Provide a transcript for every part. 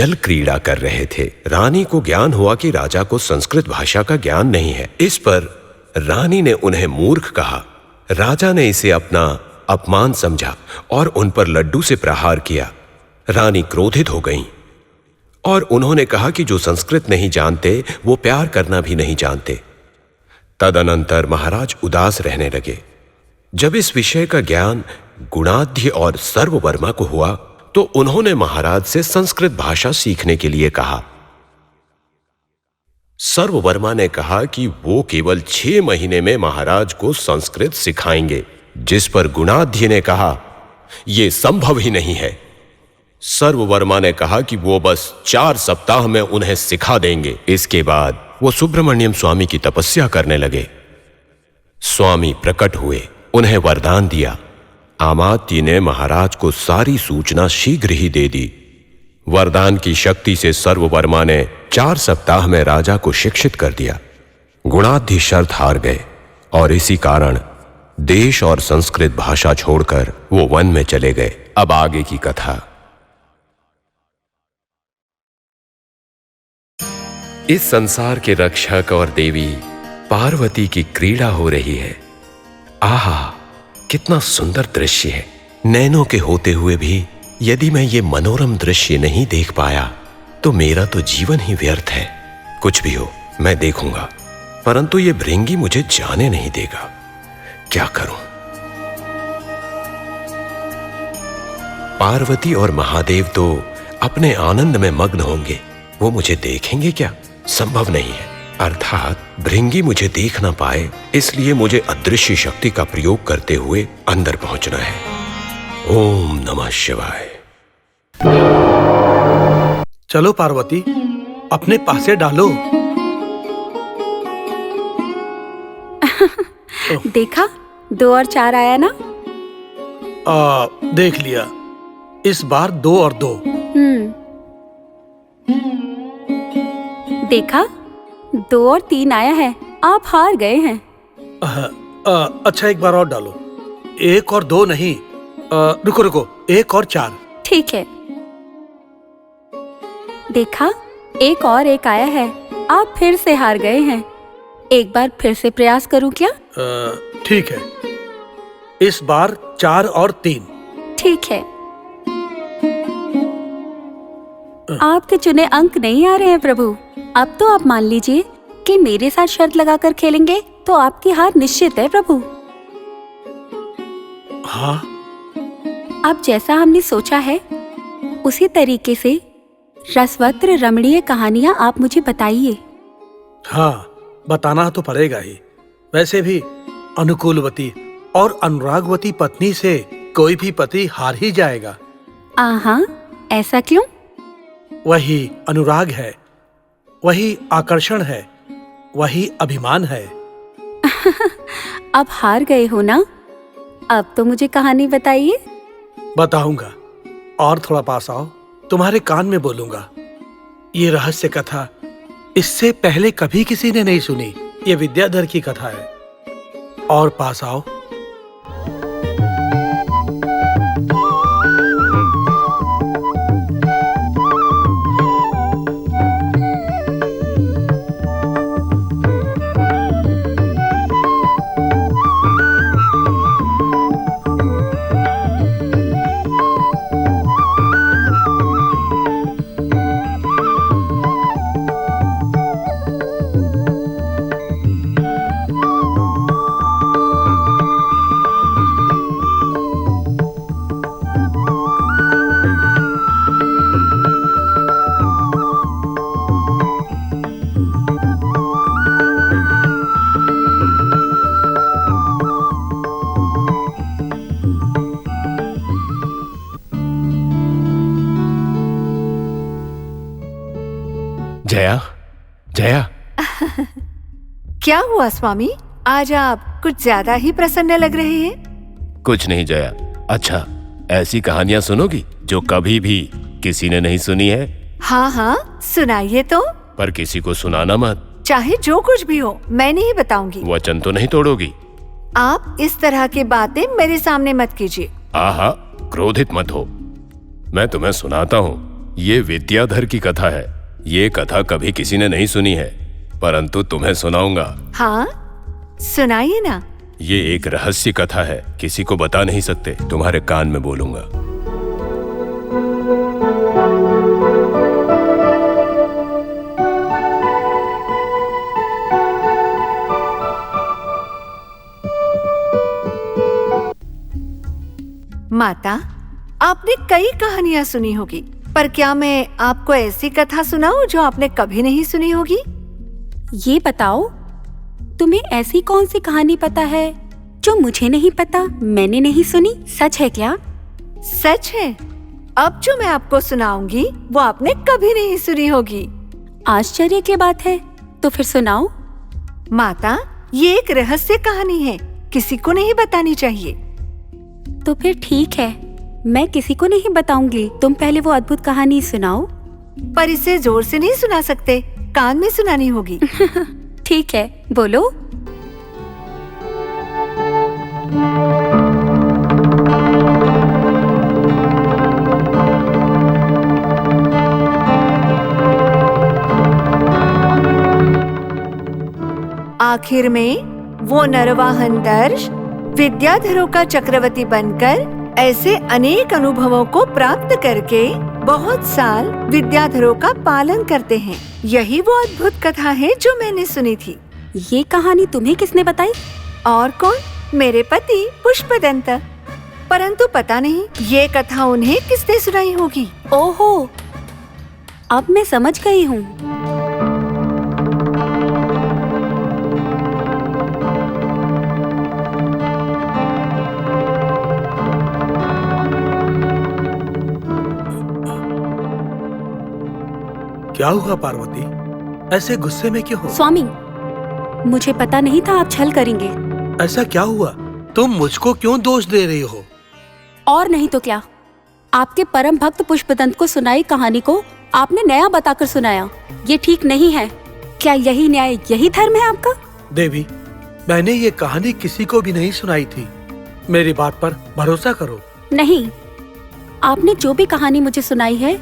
जल क्रीड़ा कर रहे थे। रानी को ज्ञान हुआ कि राजा को संस्कृत भाषा का ज्ञान नहीं है। इस पर रानी ने उन्हें मूर्ख कहा। राजा ने इसे अपना अपमान समझा और उन पर लड्डू से प्रहार किया। रानी क्रोधित हो गईं और उन्होंने कहा कि जो संस्कृत नहीं जानते वो प्यार करना भी नहीं जानते। तदनंतर महाराज उदास रहने लगे। जब इस विषय का ज्ञान गुणाढ्य और सर्ववर्मा को हुआ तो उन्होंने महाराज से संस्कृत भाषा सीखने के लिए कहा। सर्ववर्मा ने कहा कि वो केवल 6 महीने में महाराज को संस्कृत सिखाएंगे, जिस पर गुणाढ्य ने कहा, यह संभव ही नहीं है। सर्ववर्मा ने कहा कि वो बस 4 सप्ताह में उन्हें सिखा देंगे। इसके बाद वो सुब्रमण्यम स्वामी की तपस्या करने लगे। स्वामी प्रकट हुए, उन्हें वरदान दिया। अमात्य ने महाराज को सारी सूचना शीघ्र ही दे दी। वरदान की शक्ति से सर्ववर्मा ने 4 सप्ताह में राजा को शिक्षित कर दिया। गुणाढ्य शर्त हार गए और इसी कारण देश और संस्कृत भाषा छोड़कर वो वन में चले गए। अब आगे की कथा। इस संसार के रक्षक और देवी पार्वती की क्रीड़ा हो रही है। आहा, कितना सुंदर दृश्य है। नैनों के होते हुए भी यदि मैं ये मनोरम दृश्य नहीं देख पाया तो मेरा तो जीवन ही व्यर्थ है। कुछ भी हो, मैं देखूंगा, परंतु ये भृंगी मुझे जाने नहीं देगा। क्या करूं? पार्वती और महादेव तो अपने आनंद में मग्न होंगे, वो मुझे देखेंगे क्या? संभव नहीं है। अर्थात भृंगी मुझे देख ना पाए, इसलिए मुझे अदृश्य शक्ति का प्रयोग करते हुए अंदर पहुंचना है। ओम नमः शिवाय। चलो पार्वती, अपने पासे डालो। देखा, 2 और 4 आया ना? देख लिया। इस बार 2 और 2। देखा, 2 और 3 आया है। आप हार गए हैं। अच्छा, एक बार और डालो। 1 और 2 नहीं। रुको रुको, 1 और 4। ठीक है। देखा, 1 और 1 आया है। आप फिर से हार गए हैं। एक बार फिर से प्रयास करूं क्या? ठीक है। इस बार 4 और 3। ठीक है। आपके चुने अंक नहीं आ रहे हैं प्रभु। अब तो आप मान लीजिए कि मेरे साथ शर्त लगाकर खेलेंगे तो आपकी हार निश्चित है प्रभु। हाँ? अब जैसा हमने सोचा है उसी तरीके से रसवत्र रमणीय कहानियां आप मुझे बताइए। हाँ, बताना तो पड़ेगा ही। वैसे भी अनुकूलवती और अनुरागवती पत्नी से कोई भी पति हार ही जाएगा। हाँ, ऐसा क्यों? वही अनुराग है, वही आकर्षण है, वही अभिमान है। अब हार गए हो ना? अब तो मुझे कहानी बताइए। बताऊंगा, और थोड़ा पास आओ, तुम्हारे कान में बोलूंगा। ये रहस्य कथा इससे पहले कभी किसी ने नहीं सुनी। ये विद्याधर की कथा है। और पास आओ। जया, जया। क्या हुआ स्वामी? आज आप कुछ ज्यादा ही प्रसन्न लग रहे हैं। कुछ नहीं जया। अच्छा, ऐसी कहानियां सुनोगी जो कभी भी किसी ने नहीं सुनी है? हाँ हाँ, सुनाइए तो। पर किसी को सुनाना मत। चाहे जो कुछ भी हो, मैं नहीं बताऊंगी। वचन तो नहीं तोड़ोगी? आप इस तरह की बातें मेरे सामने मत कीजिए। आहा, क्रोधित मत हो। मैं तुम्हें सुनाता हूँ। ये विद्याधर की कथा है। ये कथा कभी किसी ने नहीं सुनी है, परंतु तुम्हें सुनाऊंगा। हाँ, सुनाइए ना। ये एक रहस्य कथा है, किसी को बता नहीं सकते, तुम्हारे कान में बोलूंगा। माता, आपने कई कहानियां सुनी होगी, पर क्या मैं आपको ऐसी कथा सुनाऊं जो आपने कभी नहीं सुनी होगी? ये बताओ, तुम्हें ऐसी कौन सी कहानी पता है जो मुझे नहीं पता, मैंने नहीं सुनी? सच है क्या? सच है। अब जो मैं आपको सुनाऊंगी वो आपने कभी नहीं सुनी होगी। आश्चर्य की बात है, तो फिर सुनाओ। माता, ये एक रहस्य कहानी है, किसी को नहीं बतानी चाहिए। तो फिर ठीक है, मैं किसी को नहीं बताऊंगी। तुम पहले वो अद्भुत कहानी सुनाओ। पर इसे जोर से नहीं सुना सकते, कान में सुनानी होगी। ठीक है, बोलो। आखिर में वो नरवाहन दर्श विद्याधरों का चक्रवर्ती बनकर ऐसे अनेक अनुभवों को प्राप्त करके बहुत साल विद्याधरों का पालन करते हैं। यही वो अद्भुत कथा है जो मैंने सुनी थी। ये कहानी तुम्हें किसने बताई? और कौन? मेरे पति पुष्पदंत। परंतु पता नहीं ये कथा उन्हें किसने सुनाई होगी। ओहो, अब मैं समझ गई हूँ। क्या हुआ पार्वती, ऐसे गुस्से में क्यों हो? स्वामी, मुझे पता नहीं था आप छल करेंगे। ऐसा क्या हुआ? तुम मुझको क्यों दोष दे रही हो? और नहीं तो क्या, आपके परम भक्त पुष्पदंत को सुनाई कहानी को आपने नया बताकर सुनाया। ये ठीक नहीं है। क्या यही न्याय, यही धर्म है आपका? देवी, मैंने ये कहानी किसी को भी नहीं सुनाई थी। मेरी बात पर भरोसा करो। नहीं, आपने जो भी कहानी मुझे सुनाई है,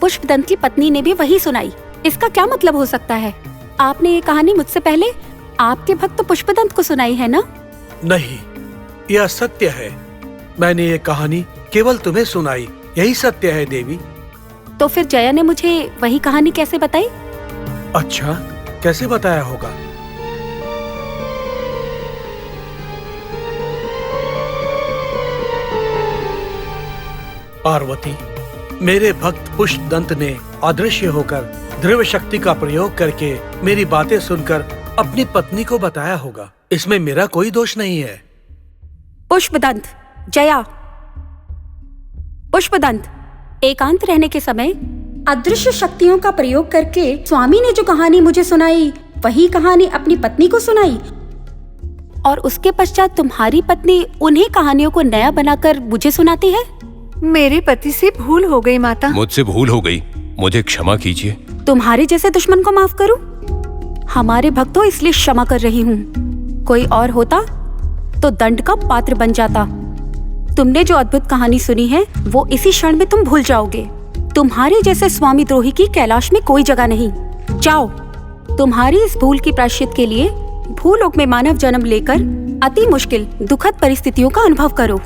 पुष्पदंत की पत्नी ने भी वही सुनाई। इसका क्या मतलब हो सकता है? आपने ये कहानी मुझसे पहले आपके भक्त पुष्पदंत को सुनाई है ना? नहीं, यह सत्य है। मैंने ये कहानी केवल तुम्हें सुनाई, यही सत्य है देवी। तो फिर जया ने मुझे वही कहानी कैसे बताई? अच्छा, कैसे बताया होगा? पार्वती, मेरे भक्त पुष्पदंत ने अदृश्य होकर ध्रुव शक्ति का प्रयोग करके मेरी बातें सुनकर अपनी पत्नी को बताया होगा। इसमें मेरा कोई दोष नहीं है। पुष्पदंत, जया, पुष्पदंत, एकांत रहने के समय अदृश्य शक्तियों का प्रयोग करके स्वामी ने जो कहानी मुझे सुनाई, वही कहानी अपनी पत्नी को सुनाई, और उसके पश्चात तुम्हारी पत्नी उन्हीं कहानियों को नया बनाकर मुझे सुनाती है। मेरे पति से भूल हो गई माता। मुझसे भूल हो गई, मुझे क्षमा कीजिए। तुम्हारे जैसे दुश्मन को माफ करूं? हमारे भक्तों, इसलिए क्षमा कर रही हूँ। कोई और होता तो दंड का पात्र बन जाता। तुमने जो अद्भुत कहानी सुनी है, वो इसी क्षण में तुम भूल जाओगे। तुम्हारे जैसे स्वामी द्रोही की कैलाश में कोई जगह नहीं। जाओ, तुम्हारी इस भूल की प्रायश्चित के लिए भूलोक में मानव जन्म लेकर अति मुश्किल दुखद परिस्थितियों का अनुभव करो।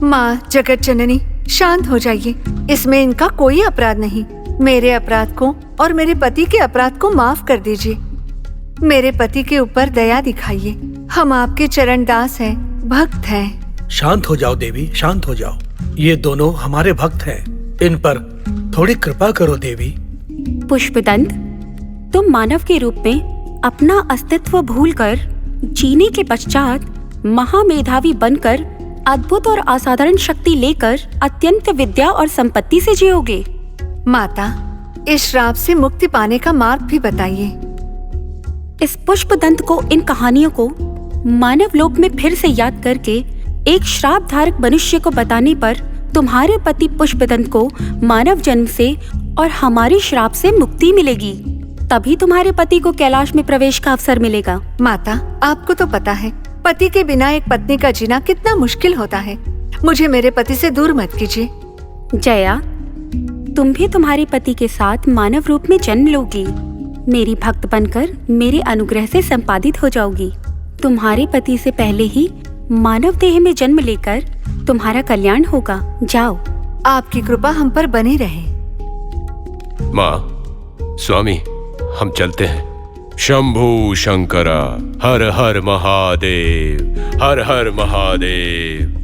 माँ जगत जननी, शांत हो जाइए। इसमें इनका कोई अपराध नहीं। मेरे अपराध को और मेरे पति के अपराध को माफ कर दीजिए। मेरे पति के ऊपर दया दिखाइए। हम आपके चरण दास हैं, भक्त हैं। शांत हो जाओ देवी, शांत हो जाओ। ये दोनों हमारे भक्त हैं, इन पर थोड़ी कृपा करो देवी। पुष्पदंत, तुम मानव के रूप में अपना अस्तित्व भूलकर जीने के पश्चात महामेधावी बनकर अद्भुत और असाधारण शक्ति लेकर अत्यंत विद्या और संपत्ति से जियोगे। माता, इस श्राप से मुक्ति पाने का मार्ग भी बताइए। इस पुष्पदंत को, इन कहानियों को मानव लोक में फिर से याद करके एक श्राप धारक मनुष्य को बताने पर तुम्हारे पति पुष्पदंत को मानव जन्म से और हमारी श्राप से मुक्ति मिलेगी। तभी तुम्हारे पति को कैलाश में प्रवेश का अवसर मिलेगा। माता, आपको तो पता है पति के बिना एक पत्नी का जीना कितना मुश्किल होता है। मुझे मेरे पति से दूर मत कीजिए। जया, तुम भी तुम्हारे पति के साथ मानव रूप में जन्म लोगी। मेरी भक्त बनकर मेरे अनुग्रह से संपादित हो जाओगी। तुम्हारे पति से पहले ही मानव देह में जन्म लेकर तुम्हारा कल्याण होगा। जाओ। आपकी कृपा हम पर बनी रहे। माँ, स्वामी, हम चलते हैं। शंभू शंकरा, हर हर महादेव, हर हर महादेव।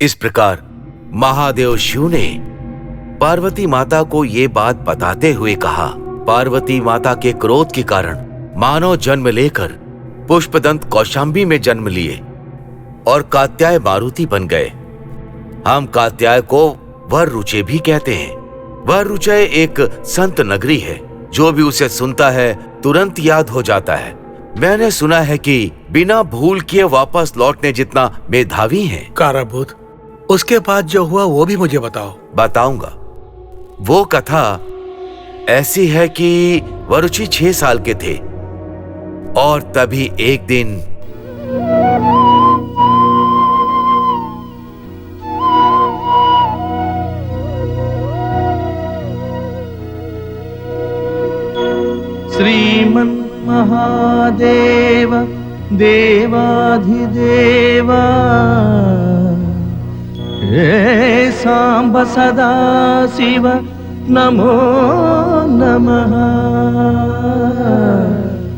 इस प्रकार महादेव शिव ने पार्वती माता को ये बात बताते हुए कहा। पार्वती माता के क्रोध के कारण मानव जन्म लेकर पुष्पदंत कौशाम्बी में जन्म लिए और कात्याय मारुति बन गए। हम कात्याय को वररुचे भी कहते हैं। वररुचे एक संत नगरी है। जो भी उसे सुनता है तुरंत याद हो जाता है। मैंने सुना है कि बिना भूल किए वापस लौटने जितना मेधावी है। काराभूत, उसके बाद जो हुआ वो भी मुझे बताओ। बताऊंगा। वो कथा ऐसी है कि वरुचि 6 साल के थे और तभी एक दिन श्रीमन् महादेव देवाधिदेव हे सांब सदा शिव नमो नमः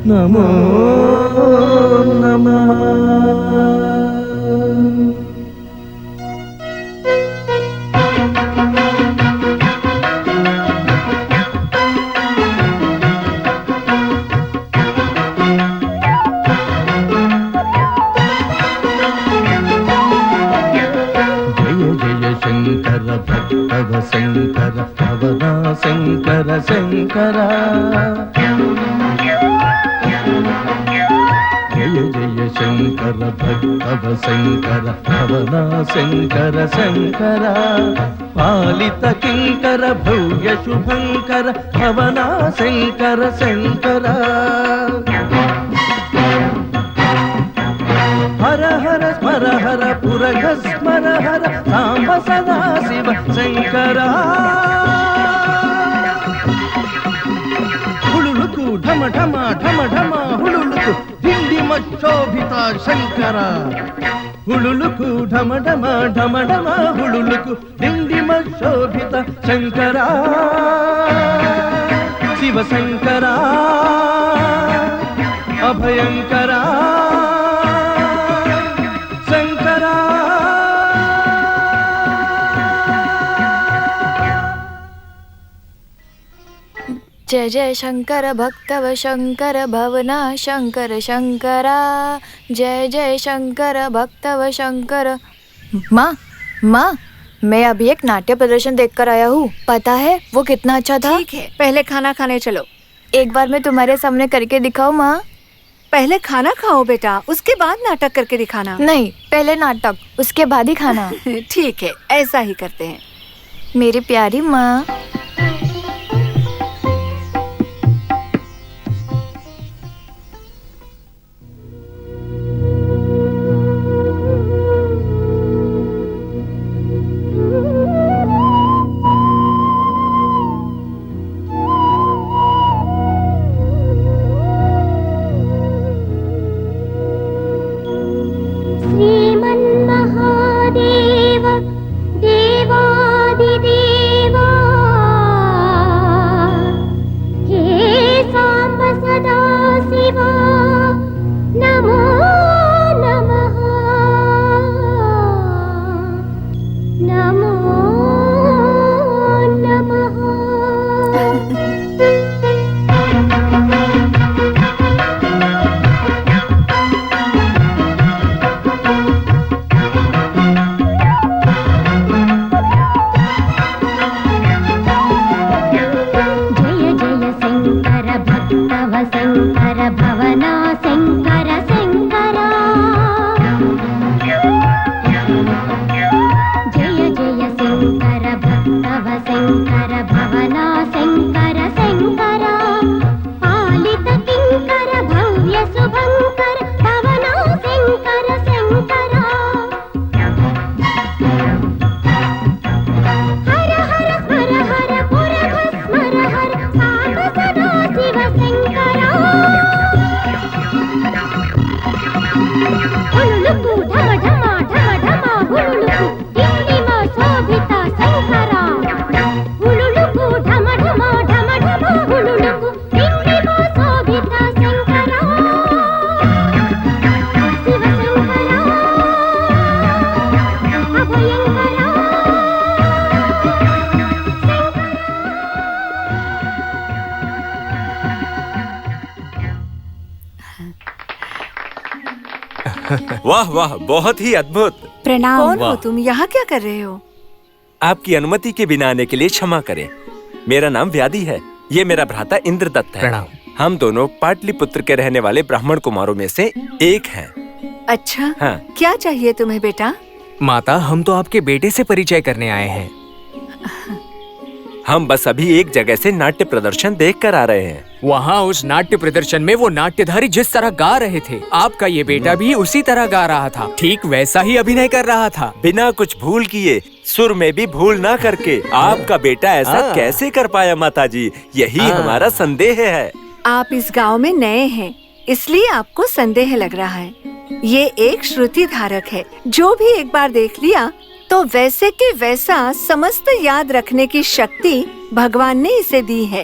नमो नमः। भक्तव शंकर भवना शंकर शंकर। जय जय शंकर भक्तव शंकर भवना शंकर शंकर। पालित किंकर भव्य शुभंकर भवना शंकर शंकर। हर हर स्मर हर पुरघ स्मर हर सांब सदा शिव शंकरा। हुलुलुकु ढम ढम ढम ढम हुलुलुकु ढिंडिम शोभिता शंकरा। हुलुलुकु ढम ढम ढम ढम हुलुलुकु ढिंडिम शोभिता शंकरा। शिव शंकरा अभयंकरा जय जय शंकर भक्तव शंकर भवना शंकर शंकरा। जय जय शंकर भक्तव शंकर। माँ माँ, मैं अभी एक नाट्य प्रदर्शन देखकर आया हूँ। पता है वो कितना अच्छा था? ठीक है, पहले खाना खाने चलो। एक बार मैं तुम्हारे सामने करके दिखाऊं माँ? पहले खाना खाओ बेटा, उसके बाद नाटक करके दिखाना। नहीं, पहले नाटक उसके बाद ही खाना। ठीक है, ऐसा ही करते हैं। मेरी प्यारी माँ। श्रीमन्महादेव देवादिदेवा वाह वाह, बहुत ही अद्भुत। प्रणाम। कौन हो तुम? यहाँ क्या कर रहे हो? आपकी अनुमति के बिना आने के लिए क्षमा करें। मेरा नाम व्याधि है। ये मेरा भ्राता इंद्रदत्त है। प्रणाम। हम दोनों पाटलिपुत्र के रहने वाले ब्राह्मण कुमारों में से एक हैं। अच्छा, हाँ। क्या चाहिए तुम्हें बेटा? माता, हम तो आपके बेटे से परिचय करने आए हैं। हम बस अभी एक जगह से नाट्य प्रदर्शन देख कर आ रहे हैं। वहाँ उस नाट्य प्रदर्शन में वो नाट्यधारी जिस तरह गा रहे थे, आपका ये बेटा भी उसी तरह गा रहा था। ठीक वैसा ही अभिनय कर रहा था। बिना कुछ भूल किए, सुर में भी भूल ना करके आपका बेटा ऐसा कैसे कर पाया माताजी? यही हमारा संदेह है। आप इस गांव में नए हैं, इसलिए आपको संदेह लग रहा है। ये एक श्रुति धारक है, जो भी एक बार देख लिया तो वैसे के वैसा समस्त याद रखने की शक्ति भगवान ने इसे दी है।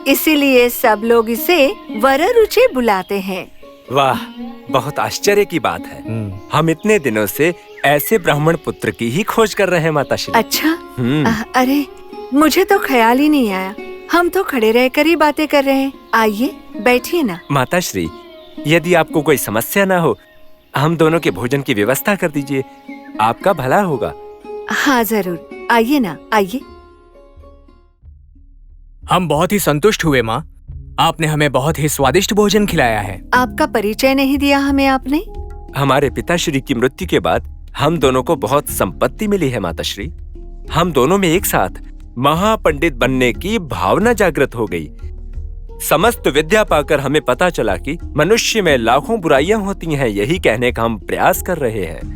इसीलिए सब लोग इसे वररुचि बुलाते हैं। वाह, बहुत आश्चर्य की बात है। हम इतने दिनों से ऐसे ब्राह्मण पुत्र की ही खोज कर रहे हैं माताश्री। अच्छा, अरे मुझे तो ख्याल ही नहीं आया। हम तो खड़े रहकर ही बातें कर रहे हैं। आइए बैठिए ना। माताश्री, यदि आपको कोई समस्या ना हो, हम दोनों के भोजन की व्यवस्था कर दीजिए, आपका भला होगा। हाँ जरूर, आइए ना, आइए। हम बहुत ही संतुष्ट हुए माँ। आपने हमें बहुत ही स्वादिष्ट भोजन खिलाया है। आपका परिचय नहीं दिया हमें आपने। हमारे पिताश्री की मृत्यु के बाद हम दोनों को बहुत संपत्ति मिली है माताश्री। हम दोनों में एक साथ महापंडित बनने की भावना जागृत हो गई। समस्त विद्या पाकर हमें पता चला कि मनुष्य में लाखों बुराइयां होती हैं, यही कहने का हम प्रयास कर रहे हैं।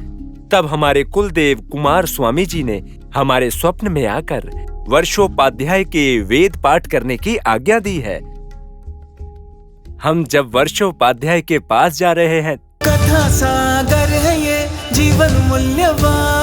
तब हमारे कुलदेव कुमार स्वामी जी ने हमारे स्वप्न में आकर वर्षोपाध्याय के वेद पाठ करने की आज्ञा दी है। हम जब वर्षोपाध्याय के पास जा रहे हैं, कथा सागर है ये जीवन मूल्यवान।